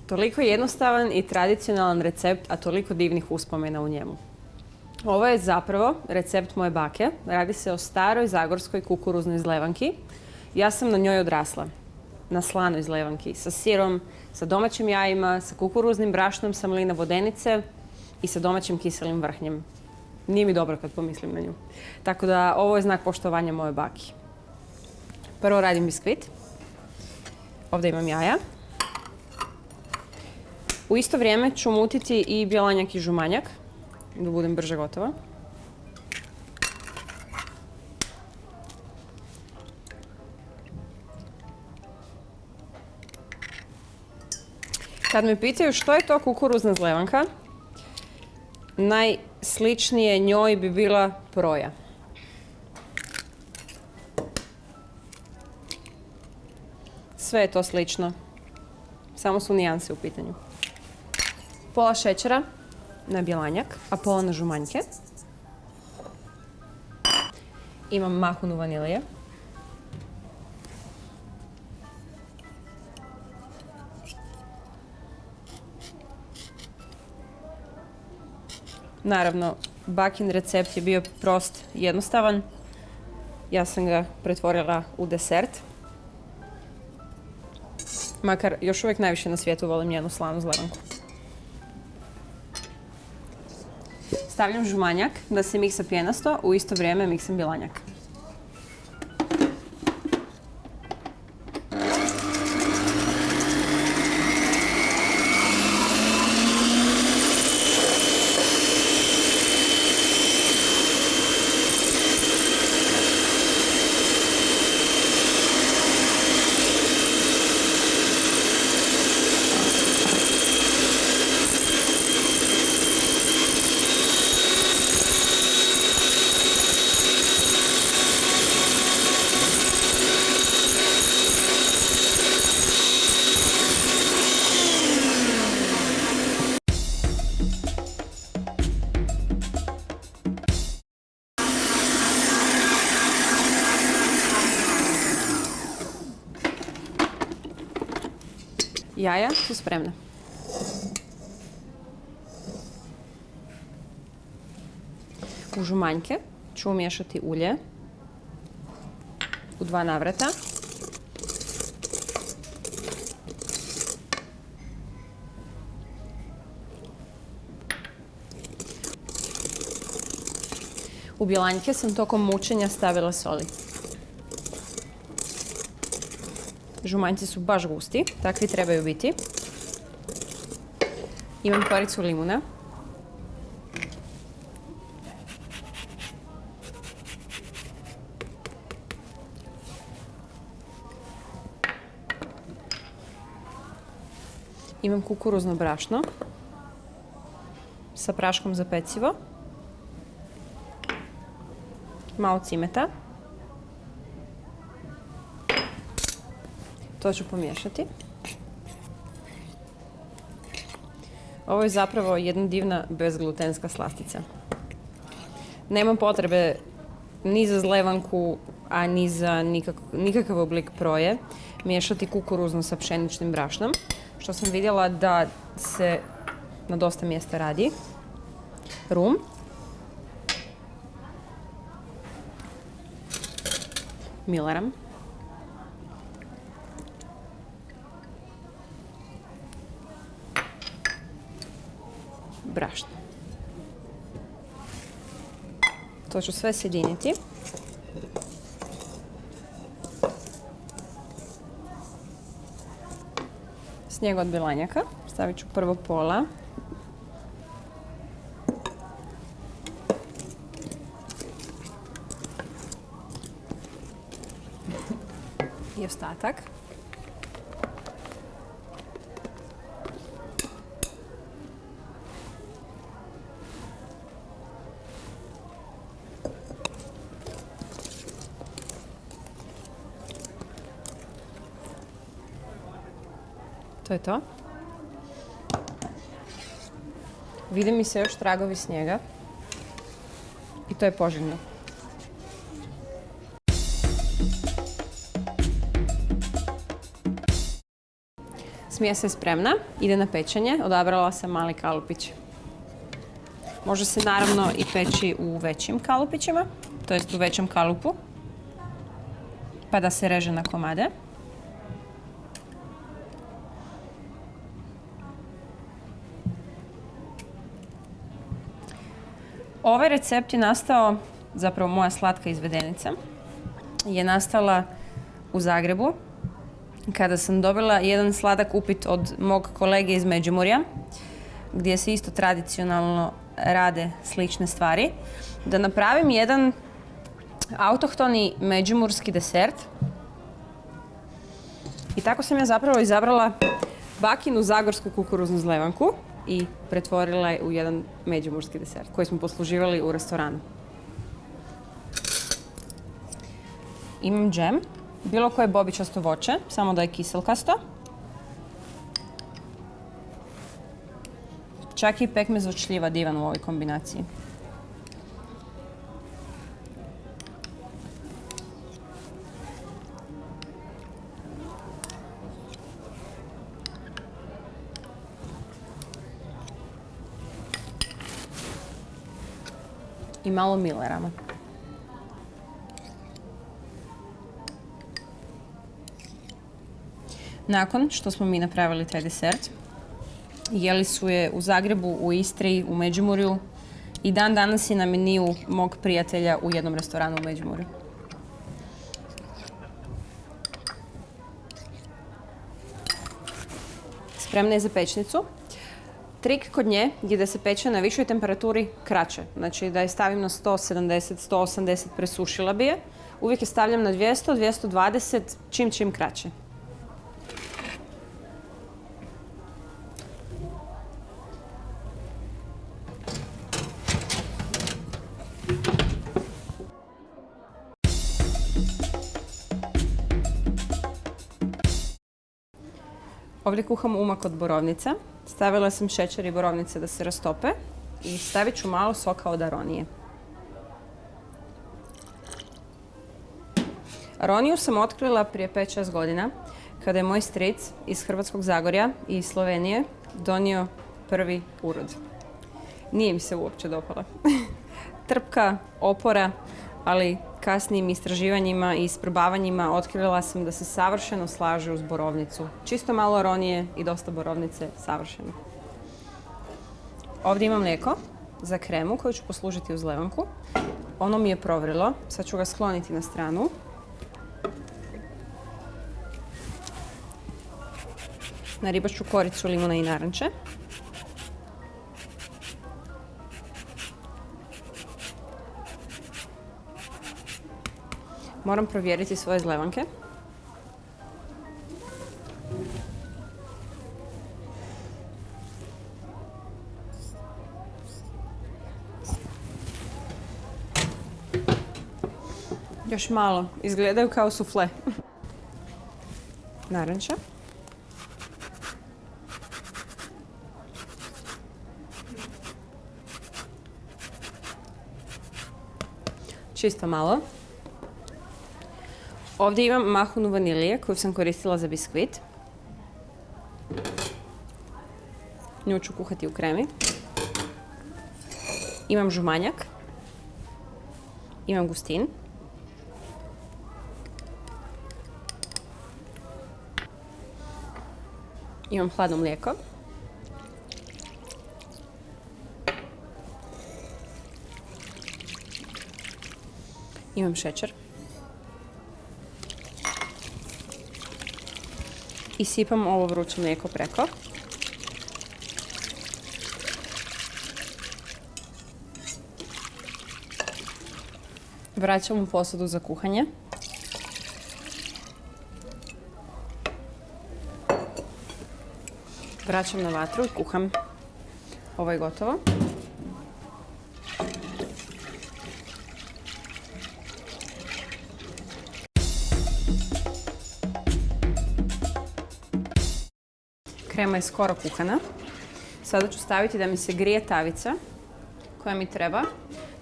Toliko jednostavan i tradicionalan recept, a toliko divnih uspomena u njemu. Ovo je zapravo recept moje bake. Radi se o staroj zagorskoj kukuruznoj zlevanki. Ja sam na njoj odrasla. Na slanoj zlevanki. Sa sirom, sa domaćim jajima, sa kukuruznim brašnom sa mlina Vodenice i sa domaćim kiselim vrhnjem. Nije mi dobro kad pomislim na nju. Tako da ovo je znak poštovanja moje baki. Prvo radim biskvit. Ovdje imam jaja. U isto vrijeme ću mutiti i bjelanjak i žumanjak, da budem brže gotova. Kad me pitaju što je to kukuruzna zlevanka, najsličnije njoj bi bila proja. Sve je to slično, samo su nijanse u pitanju. Pola šećera na bjelanjak, a pola na žumanjke. Imam mahunu vanilije. Naravno, bakin recept je bio prost i jednostavan. Ja sam ga pretvorila u desert. Makar još uvijek najviše na svijetu volim njenu slanu zlevanku. Stavljam žumanjak da se miksa pjenasto, u isto vrijeme miksam bjelanjak. Jaja su spremna. U žumanjke ću umiješati ulje u 2 navrata. U bjelanjke sam tokom mučenja stavila soli. Žumanjci su baš gusti, takvi trebaju biti. Imam koricu limuna. Imam kukuruzno brašno sa praškom za pecivo. Malo cimeta. To ću pomiješati. Ovo je zapravo jedna divna bezglutenska slastica. Nemam potrebe ni za zlevanku, a ni za nikakav oblik proje miješati kukuruzno sa pšeničnim brašnom, što sam vidjela da se na dosta mjesta radi. Rum. Milaram. Brašno. To ću sve sjediniti. Snijeg od bjelanjaka. Stavit ću prvo pola. I ostatak. To je to. Vidi mi se još tragovi snijega. I to je poželjno. Smjesa je spremna, ide na pečenje. Odabrala sam mali kalupić. Može se naravno i peći u većim kalupićima, to jest u većem kalupu, pa da se reže na komade. Ovaj recept je nastao, zapravo moja slatka izvedenica, je nastala u Zagrebu kada sam dobila jedan sladak upit od mog kolege iz Međimurja, gdje se isto tradicionalno rade slične stvari, da napravim jedan autohtoni međimurski desert. I tako sam ja zapravo izabrala bakinu zagorsku kukuruznu zlevanku i pretvorila je u jedan međimurski desert koji smo posluživali u restoranu. Imam džem, bilo koje bobičasto voće, samo da je kiselkasto. Čak i pekmez od šljiva divan u ovoj kombinaciji. I malo milerama. Nakon što smo mi napravili taj desert, jeli su je u Zagrebu, u Istri, u Međimurju i dan danas je na meniju mog prijatelja u jednom restoranu u Međimurju. Spremna je za pečnicu. Trik kod nje je da se peče na višoj temperaturi kraće. Znači da je stavim na 170, 180, presušila bi je. Uvijek je stavljam na 200, 220, čim kraće. Ovdje kuham umak od borovnica. Stavila sam šećer i borovnice da se rastope i stavit ću malo soka od aronije. Aroniju sam otkrila prije 5-6 godina kada je moj stric iz Hrvatskog Zagorja i iz Slovenije donio prvi urod. Nije mi se uopće dopala. Trpka, opora, ali kasnijim istraživanjima i isprobavanjima otkrila sam da se savršeno slaže uz borovnicu. Čisto malo aronije i dosta borovnice, savršeno. Ovdje imam mlijeko za kremu koju ću poslužiti uz levanku. Ono mi je provrilo, sad ću ga skloniti na stranu. Naribat ću koricu limuna i naranče. Moram provjeriti svoje zlevanke. Još malo. Izgledaju kao sufle. Naranča. Čisto malo. Ovdje imam mahunu vanilije koju sam koristila za biskvit. Nju ću kuhati u kremi. Imam žumanjak. Imam gustin. Imam hladno mlijeko. Imam šećer. I sipam ovo vruće mlijeko preko. Vraćam u posudu za kuhanje. Vraćam na vatru i kuham. Ovo je gotovo. Krema je skoro kuhana. Sada ću staviti da mi se grije tavica koja mi treba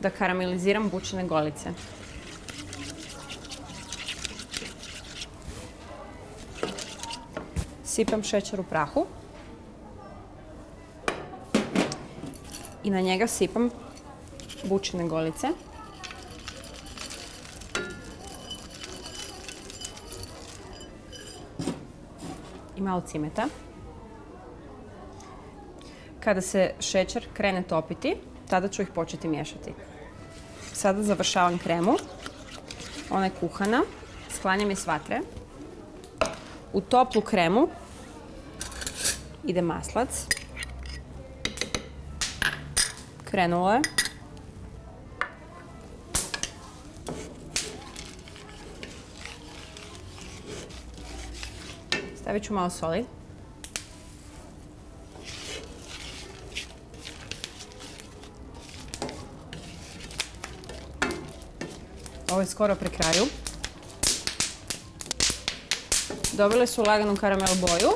da karameliziram bućine golice. Sipam šećer u prahu i na njega sipam bućine golice. I malo cimeta. Kada se šećer krene topiti, tada ću ih početi miješati. Sada završavam kremu. Ona je kuhana. Sklanjam je s vatre. U toplu kremu ide maslac. Krenulo je. Stavit ću malo soli. Ovo je skoro pri kraju. Dobile su laganu karamel boju.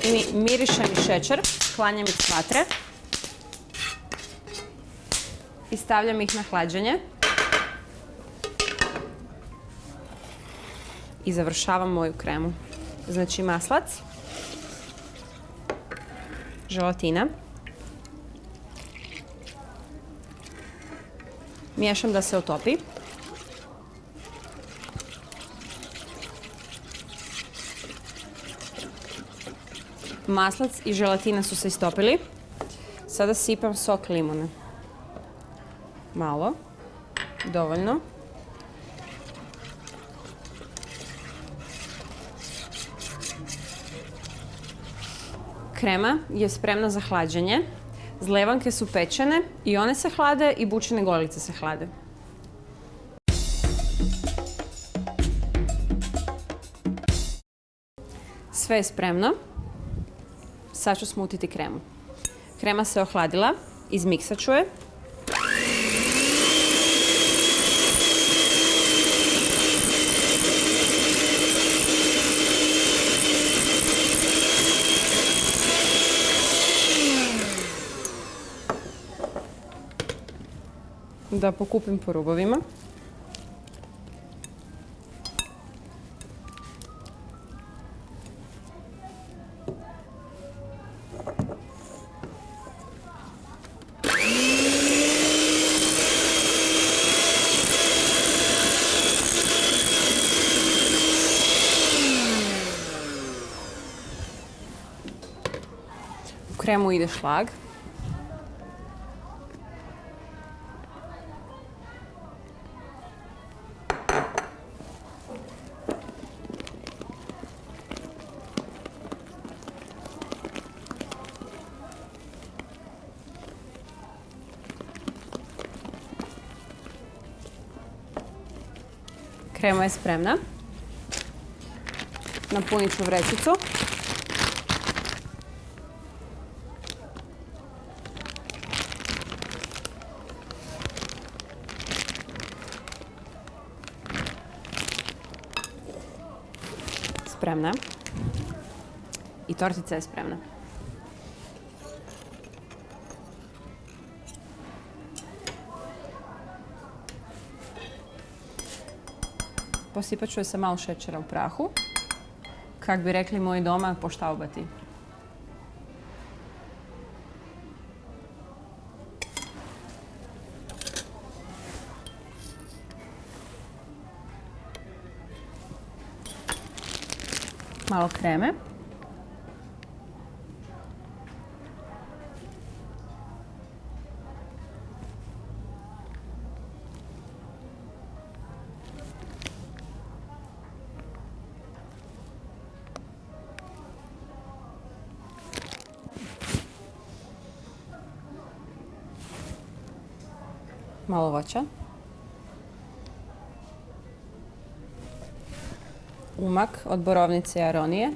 I miriše mi šećer. Sklanjam ih s vatre. I stavljam ih na hlađenje. I završavam moju kremu. Znači maslac, želatina. Miješam da se otopi. Maslac i želatina su se istopili. Sada sipam sok limune. Malo. Dovoljno. Krema je spremna za hlađenje. Zlevanke su pečene i one se hlade i bućine golice se hlade. Sve je spremno. Sad ću smutiti kremu. Krema se ohladila. Izmiksat ću je. Da pokupim po rubovima. U kremu ide šlag. Krema je spremna. Napunit ću vrećicu. Spremna. I tortica je spremna. Posipat ću je sa malo šećera u prahu. Kak bi rekli moji doma, poštaubati. Malo kreme. Malo voća. Umak od borovnice i aronije.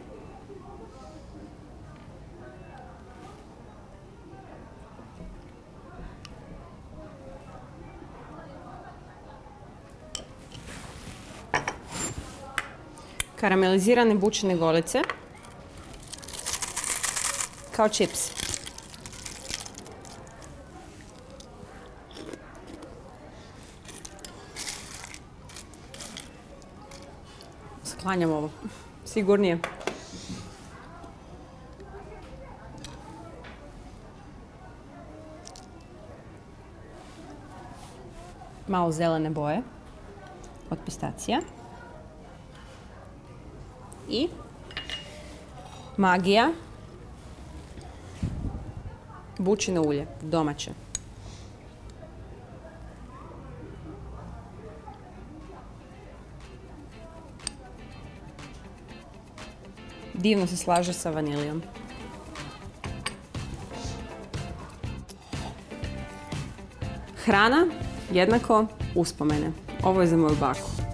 Karamelizirane bućine golice. Kao čips. Sklanjam ovo. Sigurnije. Malo zelene boje od pistacija. I magija. Bučino ulje, domaće. Divno se slaže sa vanilijom. Hrana jednako uspomene. Ovo je za moju baku.